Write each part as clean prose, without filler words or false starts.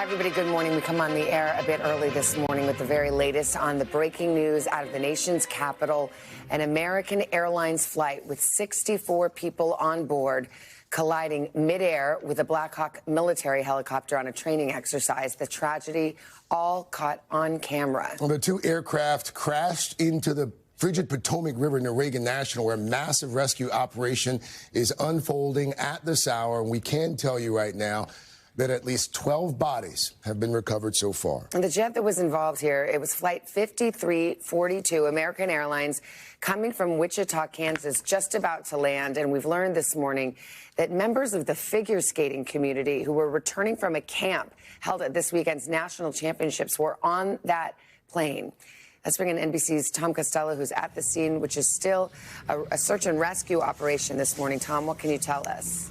Hi, everybody. Good morning. We come on the air a bit early this morning with the very latest on the breaking news out of the nation's capital. An American Airlines flight with 64 people on board colliding midair with a Black Hawk military helicopter on a training exercise. The tragedy all caught on camera. Well, the two aircraft crashed into the frigid Potomac River near Reagan National, where a massive rescue operation is unfolding at this hour. And we can tell you right now that at least 12 bodies have been recovered so far. And the jet that was involved here, it was Flight 5342, American Airlines, coming from Wichita, Kansas, just about to land. And we've learned this morning that members of the figure skating community who were returning from a camp held at this weekend's national championships were on that plane. Let's bring in NBC's Tom Costello, who's at the scene, which is still a search and rescue operation this morning. Tom, what can you tell us?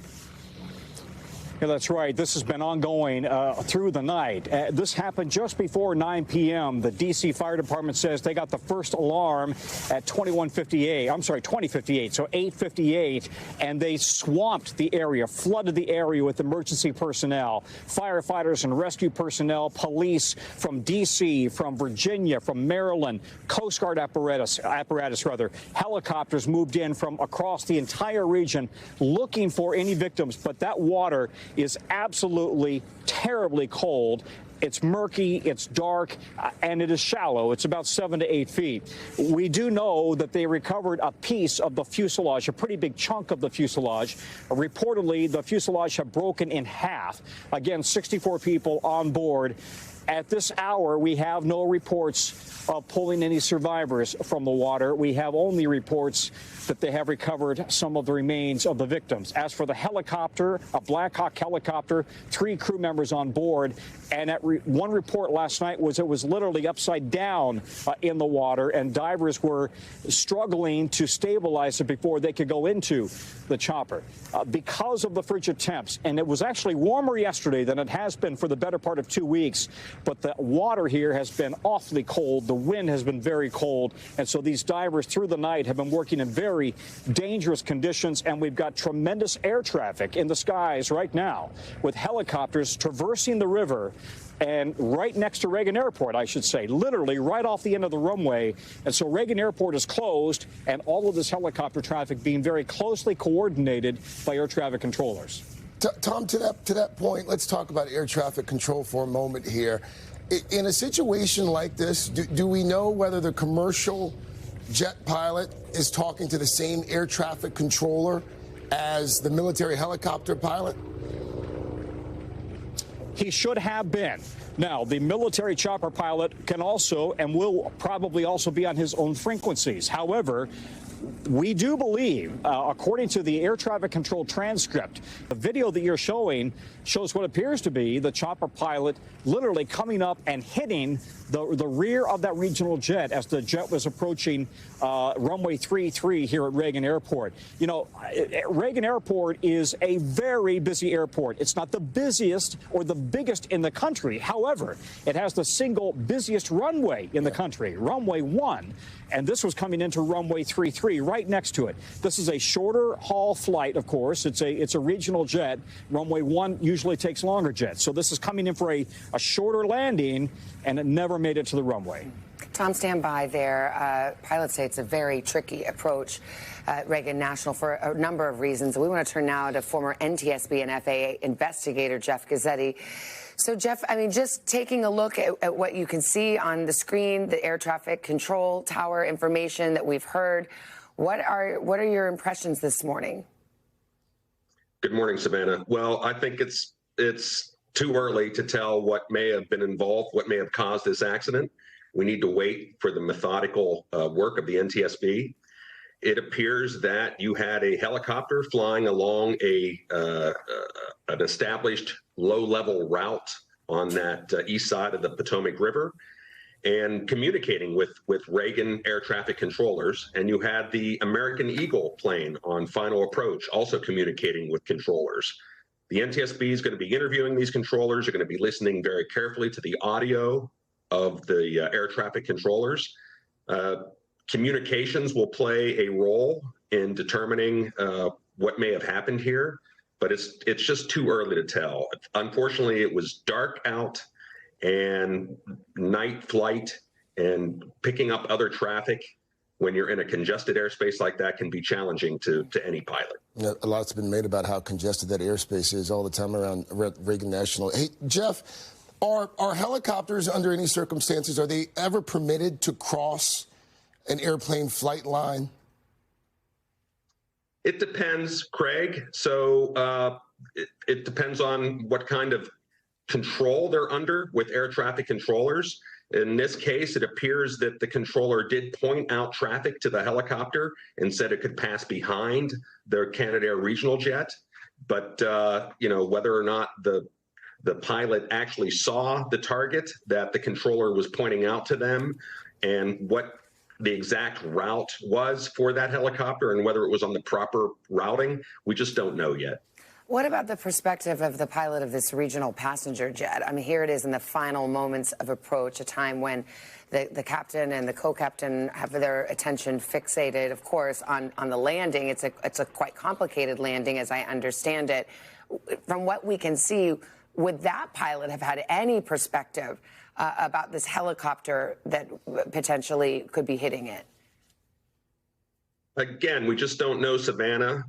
Yeah, that's right. This has been ongoing through the night. This happened just before 9 p.m. The D.C. Fire Department says they got the first alarm at 2058, so 8:58, and they swamped the area, flooded the area with emergency personnel, firefighters and rescue personnel, police from D.C., from Virginia, from Maryland, Coast Guard apparatus, helicopters moved in from across the entire region looking for any victims, but that water is absolutely terribly cold. It's murky, it's dark, and it is shallow. It's about 7 to 8 feet. We do know that they recovered a piece of the fuselage, a pretty big chunk of the fuselage. Reportedly, the fuselage had broken in half. Again, 64 people on board. At this hour, we have no reports of pulling any survivors from the water. We have only reports that they have recovered some of the remains of the victims. As for the helicopter, a Black Hawk helicopter, 3 crew members on board. And one report last night was it was literally upside down in the water, and divers were struggling to stabilize it before they could go into the chopper. Because of the frigid temps, and it was actually warmer yesterday than it has been for the better part of 2 weeks, but the water here has been awfully cold. The wind has been very cold, and so these divers through the night have been working in very dangerous conditions, and we've got tremendous air traffic in the skies right now with helicopters traversing the river and right next to Reagan Airport, I should say, literally right off the end of the runway. And so Reagan Airport is closed, and all of this helicopter traffic being very closely coordinated by air traffic controllers. Tom, to that point, let's talk about air traffic control for a moment here. In a situation like this, do we know whether the commercial jet pilot is talking to the same air traffic controller as the military helicopter pilot? He should have been. Now, the military chopper pilot can also and will probably also be on his own frequencies. However, we do believe, according to the air traffic control transcript, the video that you're showing shows what appears to be the chopper pilot literally coming up and hitting the rear of that regional jet as the jet was approaching runway 33 here at Reagan Airport. You know, Reagan Airport is a very busy airport. It's not the busiest or the biggest in the country. However, it has the single busiest runway in the country, runway 1. And this was coming into runway 33 right next to it. This is a shorter haul flight, of course. It's a regional jet. Runway 1 usually takes longer jets. So this is coming in for a shorter landing, and it never made it to the runway. Tom, stand by there. Pilots say it's a very tricky approach at Reagan National for a number of reasons. We want to turn now to former NTSB and FAA investigator Jeff Gazzetti. So, Jeff, I mean, just taking a look at what you can see on the screen, the air traffic control tower information that we've heard, what are your impressions this morning? Good morning, Savannah. Well, I think it's too early to tell what may have been involved, what may have caused this accident. We need to wait for the methodical work of the NTSB. It appears that you had a helicopter flying along an established low-level route on that east side of the Potomac River and communicating with Reagan air traffic controllers. And you had the American Eagle plane on final approach also communicating with controllers. The NTSB is going to be interviewing these controllers. You're going to be listening very carefully to the audio of the air traffic controllers. Communications will play a role in determining what may have happened here. but it's just too early to tell. Unfortunately, it was dark out, and night flight and picking up other traffic when you're in a congested airspace like that can be challenging to any pilot. Yeah, a lot's been made about how congested that airspace is all the time around Reagan National. Hey, Jeff, are helicopters under any circumstances, are they ever permitted to cross an airplane flight line? It depends, Craig. So it depends on what kind of control they're under with air traffic controllers. In this case, it appears that the controller did point out traffic to the helicopter and said it could pass behind the Canadair regional jet. But, whether or not the pilot actually saw the target that the controller was pointing out to them and what the exact route was for that helicopter and whether it was on the proper routing, we just don't know yet. What about the perspective of the pilot of this regional passenger jet? I mean, here it is in the final moments of approach, a time when the captain and the co-captain have their attention fixated, of course, on the landing. It's a quite complicated landing, as I understand it. From what we can see, would that pilot have had any perspective about this helicopter that potentially could be hitting it? Again, we just don't know, Savannah.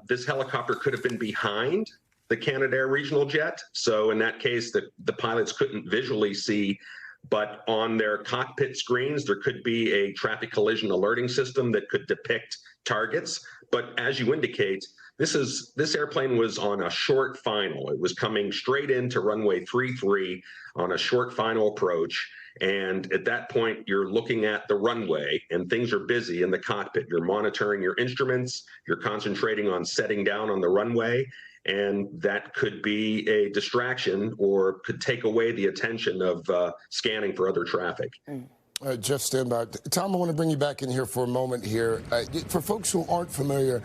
This helicopter could have been behind the Canadair regional jet. So in that case, the pilots couldn't visually see, but on their cockpit screens, there could be a traffic collision alerting system that could depict targets. But as you indicate, this airplane was on a short final. It was coming straight into runway 33 on a short final approach. And at that point, you're looking at the runway and things are busy in the cockpit. You're monitoring your instruments. You're concentrating on setting down on the runway. And that could be a distraction or could take away the attention of scanning for other traffic. Jeff, stand by. Tom, I want to bring you back in here for a moment here. For folks who aren't familiar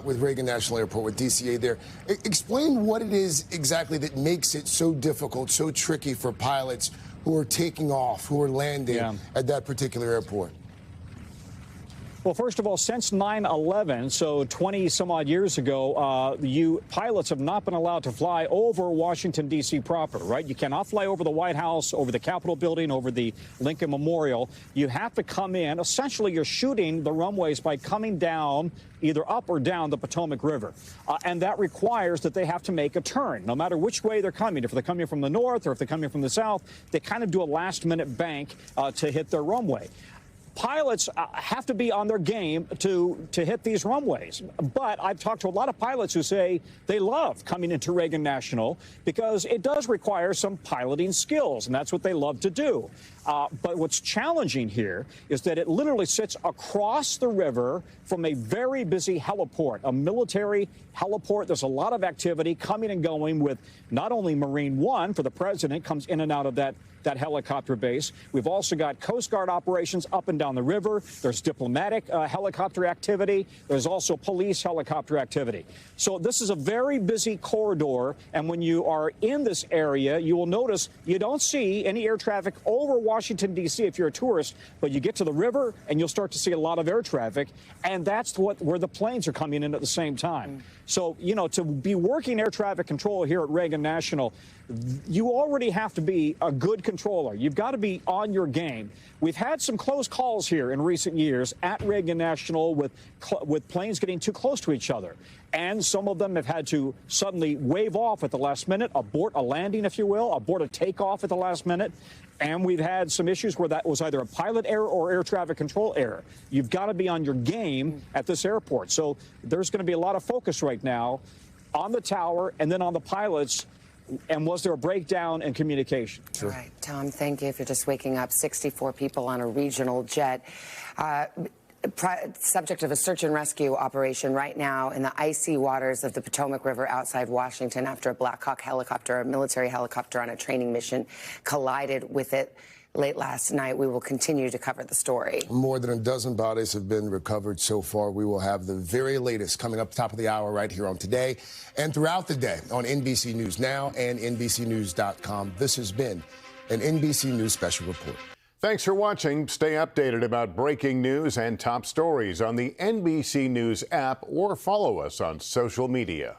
with Reagan National Airport, with DCA there, explain what it is exactly that makes it so difficult, so tricky for pilots who are taking off, who are landing at that particular airport. Well, first of all, since 9/11, so 20 some odd years ago, pilots have not been allowed to fly over Washington, D.C. proper, right? You cannot fly over the White House, over the Capitol building, over the Lincoln Memorial. You have to come in. Essentially, you're shooting the runways by coming down either up or down the Potomac River. And that requires that they have to make a turn, no matter which way they're coming. If they're coming from the north or if they're coming from the south, they kind of do a last-minute bank to hit their runway. Pilots have to be on their game to hit these runways. But I've talked to a lot of pilots who say they love coming into Reagan National because it does require some piloting skills, and that's what they love to do. But what's challenging here is that it literally sits across the river from a very busy heliport, a military heliport. There's a lot of activity coming and going with not only Marine One for the president, comes in and out of that helicopter base. We've also got Coast Guard operations up and down the river. There's diplomatic helicopter activity. There's also police helicopter activity. So this is a very busy corridor. And when you are in this area, you will notice you don't see any air traffic over Washington, D.C. if you're a tourist, but you get to the river and you'll start to see a lot of air traffic. And that's where the planes are coming in at the same time. So, to be working air traffic control here at Reagan National, you already have to be a good controller. You've got to be on your game. We've had some close calls here in recent years at Reagan National with planes getting too close to each other. And some of them have had to suddenly wave off at the last minute, abort a landing, if you will, abort a takeoff at the last minute. And we've had some issues where that was either a pilot error or air traffic control error. You've got to be on your game at this airport. So there's going to be a lot of focus right now on the tower and then on the pilots. And was there a breakdown in communication? All right, Tom, thank you for just waking up 64 people on a regional jet. Subject of a search and rescue operation right now in the icy waters of the Potomac River outside Washington after a Black Hawk helicopter, a military helicopter on a training mission, collided with it late last night. We will continue to cover the story. More than a dozen bodies have been recovered so far. We will have the very latest coming up top of the hour right here on Today and throughout the day on NBC News Now and NBCNews.com. This has been an NBC News Special Report. Thanks for watching. Stay updated about breaking news and top stories on the NBC News app or follow us on social media.